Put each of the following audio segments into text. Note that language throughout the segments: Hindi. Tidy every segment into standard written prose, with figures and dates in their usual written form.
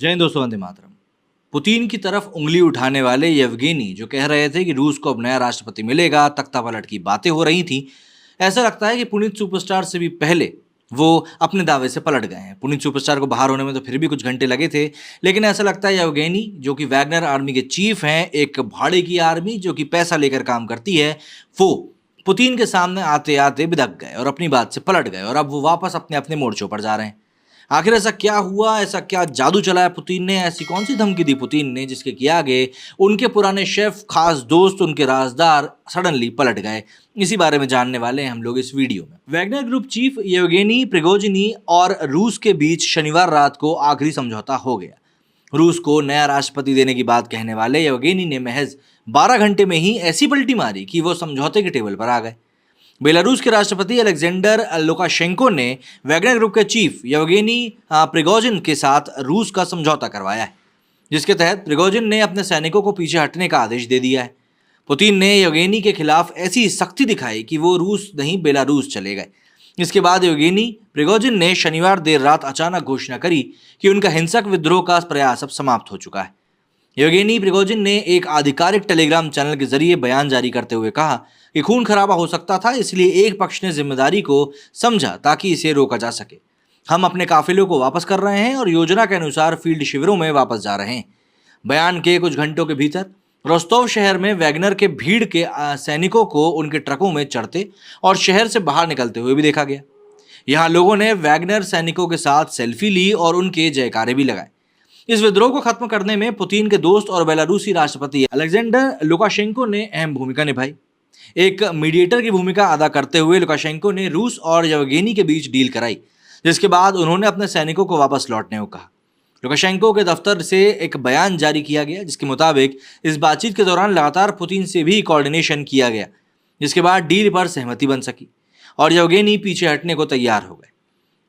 जय हिंद दोस्तों, वंदे मातरम। पुतिन की तरफ उंगली उठाने वाले येवगेनी जो कह रहे थे कि रूस को अब नया राष्ट्रपति मिलेगा, तख्तापलट की बातें हो रही थी। ऐसा लगता है कि पुनीत सुपरस्टार से भी पहले वो अपने दावे से पलट गए हैं। पुनीत सुपरस्टार को बाहर होने में तो फिर भी कुछ घंटे लगे थे, लेकिन ऐसा लगता है येवगेनी जो कि वैगनर आर्मी के चीफ हैं, एक भाड़े की आर्मी जो कि पैसा लेकर काम करती है, वो पुतिन के सामने आते आते बिदक गए और अपनी बात से पलट गए और अब वो वापस अपने अपने मोर्चों पर जा रहे हैं। आखिर ऐसा क्या हुआ, ऐसा क्या जादू चलाया पुतिन ने, ऐसी कौन सी धमकी दी पुतिन ने जिसके कि आगे उनके पुराने शेफ, खास दोस्त, उनके राजदार सडनली पलट गए। इसी बारे में जानने वाले हैं हम लोग इस वीडियो में। वैगनर ग्रुप चीफ येवगेनी प्रिगोजिनी और रूस के बीच शनिवार रात को आखिरी समझौता हो गया। रूस को नया राष्ट्रपति देने की बात कहने वाले येवगेनी ने महज 12 घंटे में ही ऐसी पलटी मारी कि वो समझौते के टेबल पर आ गए। बेलारूस के राष्ट्रपति अलेक्जेंडर लुकाशेंको ने वैगनर ग्रुप के चीफ येवगेनी प्रिगोजिन के साथ रूस का समझौता करवाया है, जिसके तहत प्रिगोजिन ने अपने सैनिकों को पीछे हटने का आदेश दे दिया है। पुतिन ने येवगेनी के खिलाफ ऐसी सख्ती दिखाई कि वो रूस नहीं बेलारूस चले गए। इसके बाद येवगेनी प्रिगोजिन ने शनिवार देर रात अचानक घोषणा करी कि उनका हिंसक विद्रोह का प्रयास अब समाप्त हो चुका है। येवगेनी प्रिगोजिन ने एक आधिकारिक टेलीग्राम चैनल के जरिए बयान जारी करते हुए कहा कि खून खराबा हो सकता था, इसलिए एक पक्ष ने जिम्मेदारी को समझा ताकि इसे रोका जा सके। हम अपने काफिलों को वापस कर रहे हैं और योजना के अनुसार फील्ड शिविरों में वापस जा रहे हैं। बयान के कुछ घंटों के भीतर रोस्तोव शहर में वैगनर के भीड़ के सैनिकों को उनके ट्रकों में चढ़ते और शहर से बाहर निकलते हुए भी देखा गया। यहाँ लोगों ने वैगनर सैनिकों के साथ सेल्फी ली और उनके जयकारे भी लगाए। इस विद्रोह को खत्म करने में पुतिन के दोस्त और बेलारूसी राष्ट्रपति अलेक्जेंडर लुकाशेंको ने अहम भूमिका निभाई। एक मीडिएटर की भूमिका अदा करते हुए लुकाशेंको ने रूस और येवगेनी के बीच डील कराई, जिसके बाद उन्होंने अपने सैनिकों को वापस लौटने को कहा। लुकाशेंको के दफ्तर से एक बयान जारी किया गया, जिसके मुताबिक इस बातचीत के दौरान लगातार पुतिन से भी कोऑर्डिनेशन किया गया, जिसके बाद डील पर सहमति बन सकी और येवगेनी पीछे हटने को तैयार हो गए।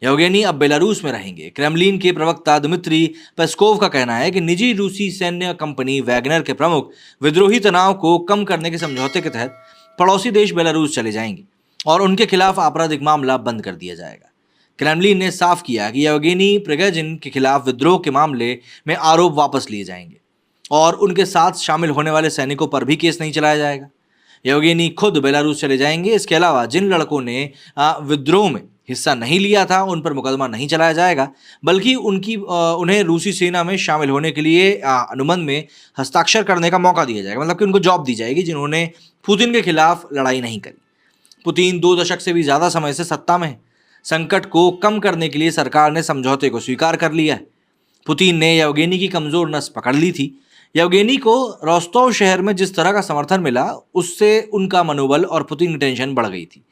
येवगेनी अब बेलारूस में रहेंगे। क्रेमलिन के प्रवक्ता दिमित्री पेस्कोव का कहना है कि निजी रूसी सैन्य कंपनी वैगनर के प्रमुख विद्रोही तनाव को कम करने के समझौते के तहत पड़ोसी देश बेलारूस चले जाएंगे और उनके खिलाफ आपराधिक मामला बंद कर दिया जाएगा। क्रेमलिन ने साफ किया कि येवगेनी प्रिगोजिन के खिलाफ विद्रोह के मामले में आरोप वापस लिए जाएंगे और उनके साथ शामिल होने वाले सैनिकों पर भी केस नहीं चलाया जाएगा। येवगेनी खुद बेलारूस चले जाएंगे। इसके अलावा जिन लड़कों ने विद्रोह में हिस्सा नहीं लिया था उन पर मुकदमा नहीं चलाया जाएगा, बल्कि उन्हें रूसी सेना में शामिल होने के लिए अनुबंध में हस्ताक्षर करने का मौका दिया जाएगा। मतलब कि उनको जॉब दी जाएगी जिन्होंने पुतिन के खिलाफ लड़ाई नहीं करी। पुतिन 2 दशक से भी ज़्यादा समय से सत्ता में है। संकट को कम करने के लिए सरकार ने समझौते को स्वीकार कर लिया है। पुतिन ने येवगेनी की कमज़ोर नस पकड़ ली थी। येवगेनी को रोस्तोव शहर में जिस तरह का समर्थन मिला, उससे उनका मनोबल और पुतिन की टेंशन बढ़ गई थी।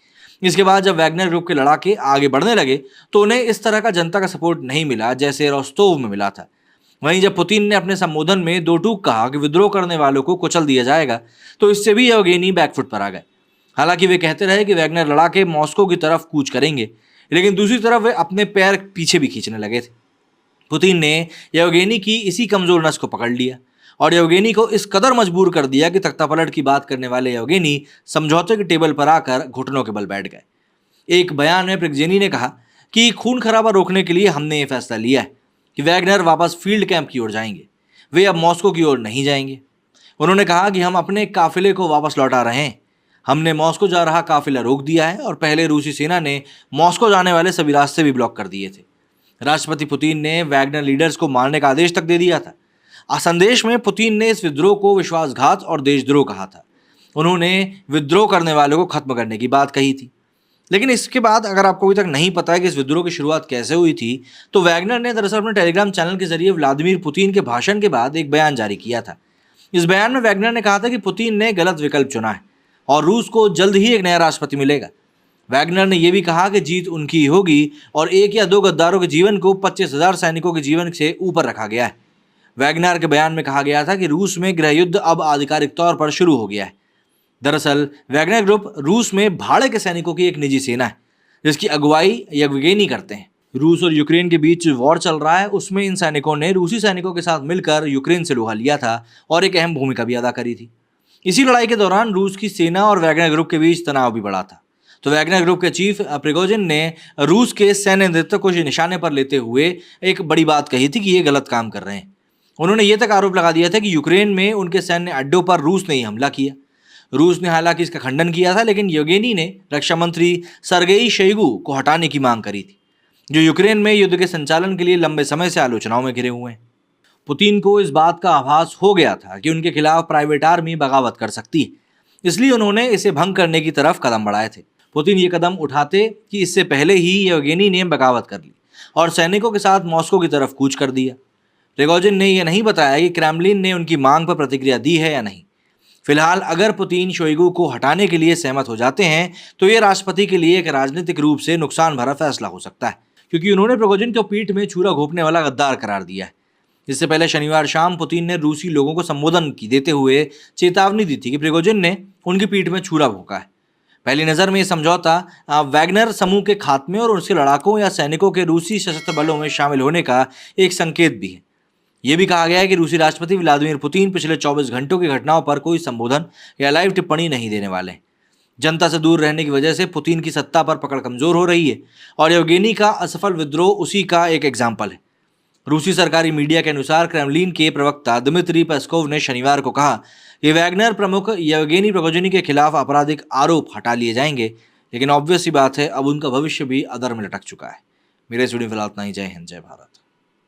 इसके बाद जब वैगनर ग्रुप के लड़ाके आगे बढ़ने लगे तो उन्हें इस तरह का जनता का सपोर्ट नहीं मिला जैसे रोस्तोव में मिला था। वहीं जब पुतिन ने अपने संबोधन में 2 टूक कहा कि विद्रोह करने वालों को कुचल दिया जाएगा, तो इससे भी येवगेनी बैकफुट पर आ गए। हालांकि वे कहते रहे कि वैगनर लड़ाके मॉस्को की तरफ कूच करेंगे, लेकिन दूसरी तरफ वे अपने पैर पीछे भी खींचने लगे थे। पुतिन ने येवगेनी की इसी कमजोर नस को पकड़ लिया और येवगेनी को इस कदर मजबूर कर दिया कि तख्तापलट की बात करने वाले येवगेनी समझौते के टेबल पर आकर घुटनों के बल बैठ गए। एक बयान में प्रिगोजिन ने कहा कि खून खराबा रोकने के लिए हमने ये फैसला लिया है कि वैगनर वापस फील्ड कैंप की ओर जाएंगे, वे अब मॉस्को की ओर नहीं जाएंगे। उन्होंने कहा कि हम अपने काफिले को वापस लौटा रहे हैं। हमने मॉस्को जा रहा काफिला रोक दिया है और पहले रूसी सेना ने मॉस्को जाने वाले सभी रास्ते भी ब्लॉक कर दिए थे। राष्ट्रपति पुतिन ने वैगनर लीडर्स को मारने का आदेश तक दे दिया था। संदेश में पुतिन ने इस विद्रोह को विश्वासघात और देशद्रोह कहा था। उन्होंने विद्रोह करने वालों को खत्म करने की बात कही थी। लेकिन इसके बाद अगर आपको अभी तक नहीं पता है कि इस विद्रोह की शुरुआत कैसे हुई थी, तो वैगनर ने दरअसल अपने टेलीग्राम चैनल के जरिए व्लादिमीर पुतिन के भाषण के बाद एक बयान जारी किया था। इस बयान में वैगनर ने कहा था कि पुतिन ने गलत विकल्प चुना है और रूस को जल्द ही एक नया राष्ट्रपति मिलेगा। वैगनर ने यह भी कहा कि जीत उनकी ही होगी और 1 या 2 गद्दारों के जीवन को 25,000 सैनिकों के जीवन से ऊपर रखा गया है। वैगनर के बयान में कहा गया था कि रूस में गृह युद्ध अब आधिकारिक तौर पर शुरू हो गया है। दरअसल वैगनर ग्रुप रूस में भाड़े के सैनिकों की एक निजी सेना है, जिसकी अगुवाई येवगेनी करते हैं। रूस और यूक्रेन के बीच वॉर चल रहा है, उसमें इन सैनिकों ने रूसी सैनिकों के साथ मिलकर यूक्रेन से लोहा लिया था और एक अहम भूमिका भी अदा करी थी। इसी लड़ाई के दौरान रूस की सेना और वैगनर ग्रुप के बीच तनाव भी बढ़ा था। तो वैगनर ग्रुप के चीफ प्रिगोजिन ने रूस के सैन्य नेतृत्व को निशाने पर लेते हुए एक बड़ी बात कही थी कि ये गलत काम कर रहे हैं। उन्होंने ये तक आरोप लगा दिया था कि यूक्रेन में उनके सैन्य अड्डों पर रूस ने ही हमला किया। रूस ने हालांकि इसका खंडन किया था, लेकिन येवगेनी ने रक्षा मंत्री सर्गेई शोइगु को हटाने की मांग करी थी, जो यूक्रेन में युद्ध के संचालन के लिए लंबे समय से आलोचनाओं में घिरे हुए हैं। पुतिन को इस बात का आभास हो गया था कि उनके खिलाफ प्राइवेट आर्मी बगावत कर सकती है, इसलिए उन्होंने इसे भंग करने की तरफ कदम बढ़ाए थे। पुतिन ये कदम उठाते कि इससे पहले ही येवगेनी ने बगावत कर ली और सैनिकों के साथ मॉस्को की तरफ कूच कर दिया। प्रिगोजिन ने यह नहीं बताया कि क्रेमलिन ने उनकी मांग पर प्रतिक्रिया दी है या नहीं। फिलहाल अगर पुतिन शोइगु को हटाने के लिए सहमत हो जाते हैं तो ये राष्ट्रपति के लिए एक राजनीतिक रूप से नुकसान भरा फैसला हो सकता है, क्योंकि उन्होंने प्रिगोजिन को पीठ में छुरा घोंपने वाला गद्दार करार दिया है। इससे पहले शनिवार शाम पुतिन ने रूसी लोगों को संबोधन देते हुए चेतावनी दी थी कि प्रिगोजिन ने उनकी पीठ में छुरा भोंका है। पहली नज़र में यह समझौता वैगनर समूह के खात्मे और उसके लड़ाकों या सैनिकों के रूसी सशस्त्र बलों में शामिल होने का एक संकेत भी है। यह भी कहा गया है कि रूसी राष्ट्रपति व्लादिमीर पुतिन पिछले 24 घंटों की घटनाओं पर कोई संबोधन या लाइव टिप्पणी नहीं देने वाले हैं। जनता से दूर रहने की वजह से पुतिन की सत्ता पर पकड़ कमजोर हो रही है और येवगेनी का असफल विद्रोह उसी का एक एग्जाम्पल है। रूसी सरकारी मीडिया के अनुसार क्रेमलिन के प्रवक्ता दिमित्री पेस्कोव ने शनिवार को कहा कि वैगनर प्रमुख येवगेनी प्रिगोजिन के खिलाफ आपराधिक आरोप हटा लिए जाएंगे, लेकिन ऑब्वियस सी बात है अब उनका भविष्य भी अधर में लटक चुका है। मेरे स्टूडियो फिलहाल इतना ही। जय हिंद, जय भारत।